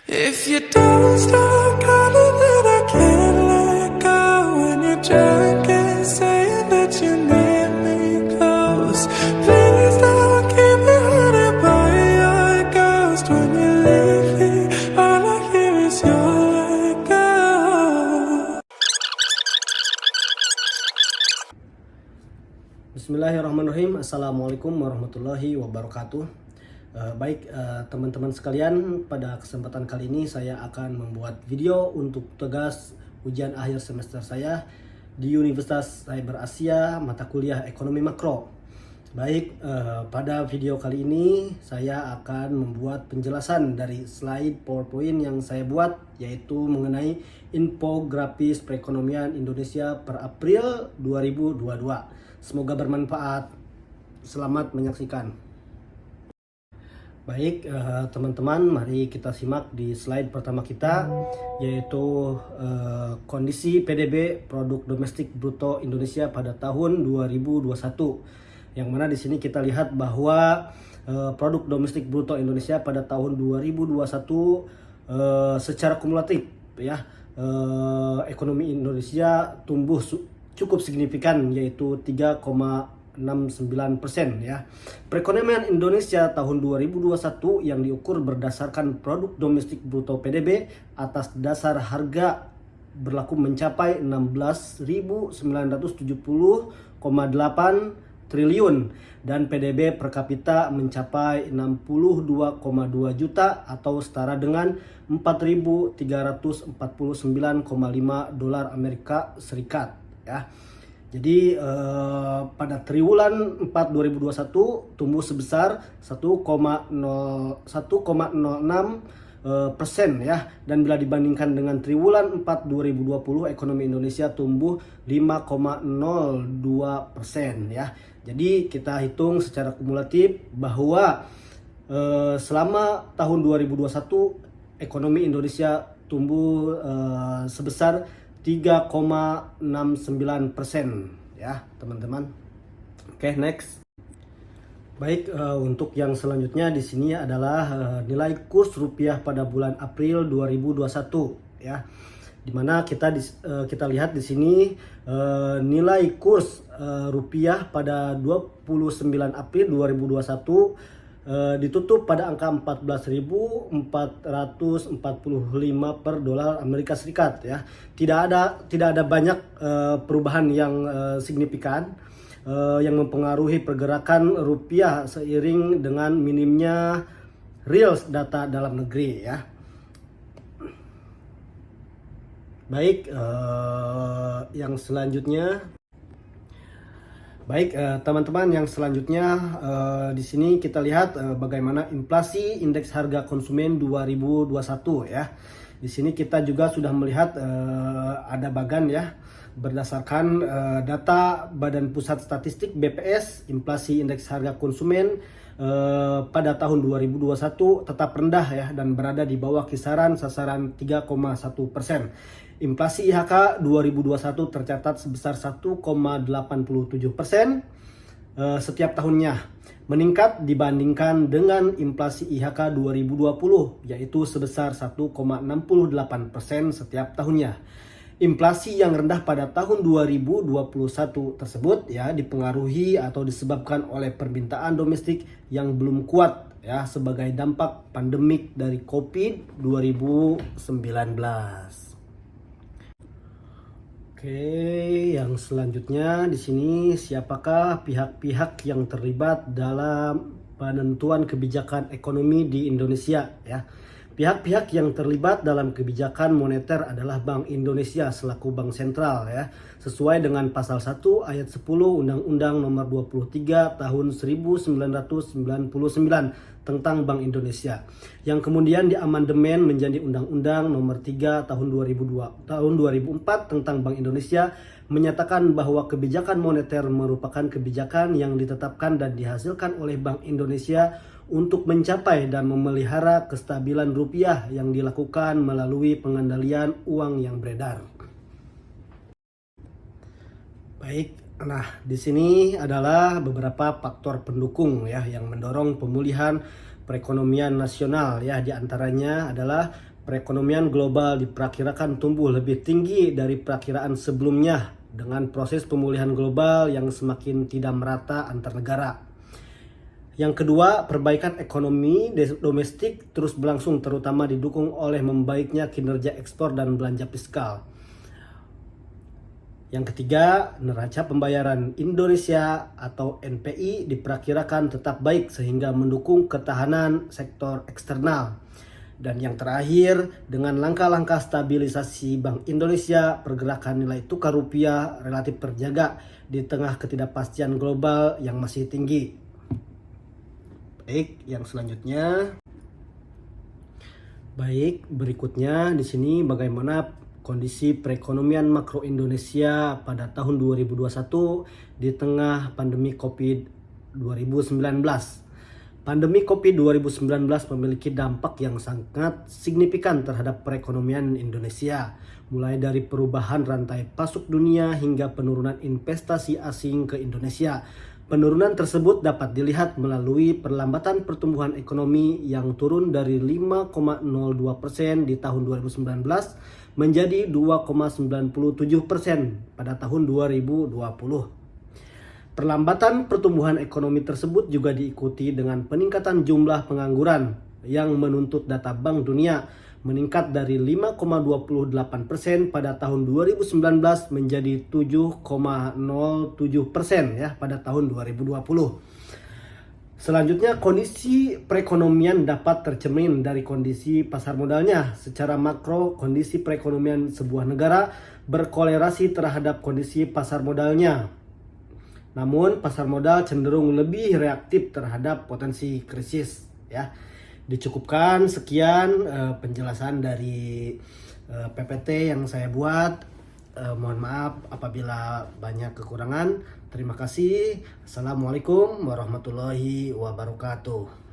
If you don't stop calling, then I can't let go. When you're drunk and saying that you need me close, please don't keep me haunted by your ghost. When you leave me, all I hear is your echo. Bismillahirrahmanirrahim. Assalamualaikum warahmatullahi wabarakatuh. Baik teman-teman sekalian, pada kesempatan kali ini saya akan membuat video untuk tugas ujian akhir semester saya di Universitas Cyber Asia mata kuliah Ekonomi Makro. Baik, pada video kali ini saya akan membuat penjelasan dari slide PowerPoint yang saya buat, yaitu mengenai infografis perekonomian Indonesia per April 2022. Semoga bermanfaat. Selamat menyaksikan. Baik, teman-teman, mari kita simak di slide pertama kita, yaitu kondisi PDB Produk Domestik Bruto Indonesia pada tahun 2021. Yang mana di sini kita lihat bahwa Produk Domestik Bruto Indonesia pada tahun 2021 secara kumulatif ya, ekonomi Indonesia tumbuh cukup signifikan, yaitu 3,69% ya. Perekonomian Indonesia tahun 2021 yang diukur berdasarkan produk domestik bruto PDB atas dasar harga berlaku mencapai 16.970,8 triliun dan PDB per kapita mencapai 62,2 juta atau setara dengan 4.349,5 dolar Amerika Serikat ya. Jadi pada triwulan 4 2021 tumbuh sebesar 1,06% ya, dan bila dibandingkan dengan triwulan 4 2020 ekonomi Indonesia tumbuh 5,02% ya. Jadi kita hitung secara kumulatif bahwa selama tahun 2021 ekonomi Indonesia tumbuh sebesar 3,69% ya, teman-teman. Oke, next. Baik, untuk yang selanjutnya di sini adalah nilai kurs rupiah pada bulan April 2021 ya. Dimana kita lihat di sini nilai kurs rupiah pada 29 April 2021 ditutup pada angka 14.445 per dolar Amerika Serikat ya. Tidak ada banyak perubahan yang signifikan yang mempengaruhi pergerakan rupiah seiring dengan minimnya real data dalam negeri ya. Baik, yang selanjutnya. Baik, teman-teman, yang selanjutnya di sini kita lihat bagaimana inflasi indeks harga konsumen 2021 ya. Di sini kita juga sudah melihat ada bagan ya, berdasarkan data Badan Pusat Statistik BPS, inflasi indeks harga konsumen pada tahun 2021 tetap rendah ya dan berada di bawah kisaran sasaran 3,1%. Inflasi IHK 2021 tercatat sebesar 1,87% setiap tahunnya, meningkat dibandingkan dengan inflasi IHK 2020 yaitu sebesar 1,68% setiap tahunnya. Inflasi yang rendah pada tahun 2021 tersebut ya dipengaruhi atau disebabkan oleh permintaan domestik yang belum kuat ya sebagai dampak pandemik dari COVID-19. Oke, yang selanjutnya di sini siapakah pihak-pihak yang terlibat dalam penentuan kebijakan ekonomi di Indonesia ya. Pihak-pihak yang terlibat dalam kebijakan moneter adalah Bank Indonesia selaku bank sentral ya, sesuai dengan pasal 1 ayat 10 Undang-Undang Nomor 23 Tahun 1999 tentang Bank Indonesia, yang kemudian diamandemen menjadi Undang-Undang Nomor 3 Tahun 2004 tentang Bank Indonesia, menyatakan bahwa kebijakan moneter merupakan kebijakan yang ditetapkan dan dihasilkan oleh Bank Indonesia untuk mencapai dan memelihara kestabilan rupiah yang dilakukan melalui pengendalian uang yang beredar. Baik, nah di sini adalah beberapa faktor pendukung ya yang mendorong pemulihan perekonomian nasional ya. Di antaranya adalah perekonomian global diperkirakan tumbuh lebih tinggi dari perakiraan sebelumnya dengan proses pemulihan global yang semakin tidak merata antar negara. Yang kedua, perbaikan ekonomi domestik terus berlangsung, terutama didukung oleh membaiknya kinerja ekspor dan belanja fiskal. Yang ketiga, neraca pembayaran Indonesia atau NPI diperkirakan tetap baik sehingga mendukung ketahanan sektor eksternal. Dan yang terakhir, dengan langkah-langkah stabilisasi Bank Indonesia, pergerakan nilai tukar rupiah relatif terjaga di tengah ketidakpastian global yang masih tinggi. Baik, yang selanjutnya. Baik, berikutnya di sini bagaimana kondisi perekonomian makro Indonesia pada tahun 2021 di tengah pandemi COVID-19. Pandemi COVID-19 memiliki dampak yang sangat signifikan terhadap perekonomian Indonesia, mulai dari perubahan rantai pasok dunia hingga penurunan investasi asing ke Indonesia. Penurunan tersebut dapat dilihat melalui perlambatan pertumbuhan ekonomi yang turun dari 5,02% di tahun 2019 menjadi 2,97% pada tahun 2020. Perlambatan pertumbuhan ekonomi tersebut juga diikuti dengan peningkatan jumlah pengangguran yang menuntut data Bank Dunia meningkat dari 5,28% pada tahun 2019 menjadi 7,07% ya pada tahun 2020. Selanjutnya, kondisi perekonomian dapat tercermin dari kondisi pasar modalnya. Secara makro, kondisi perekonomian sebuah negara berkorelasi terhadap kondisi pasar modalnya. Namun, pasar modal cenderung lebih reaktif terhadap potensi krisis ya. Dicukupkan sekian penjelasan dari PPT yang saya buat. Mohon maaf apabila banyak kekurangan. Terima kasih. Assalamualaikum warahmatullahi wabarakatuh.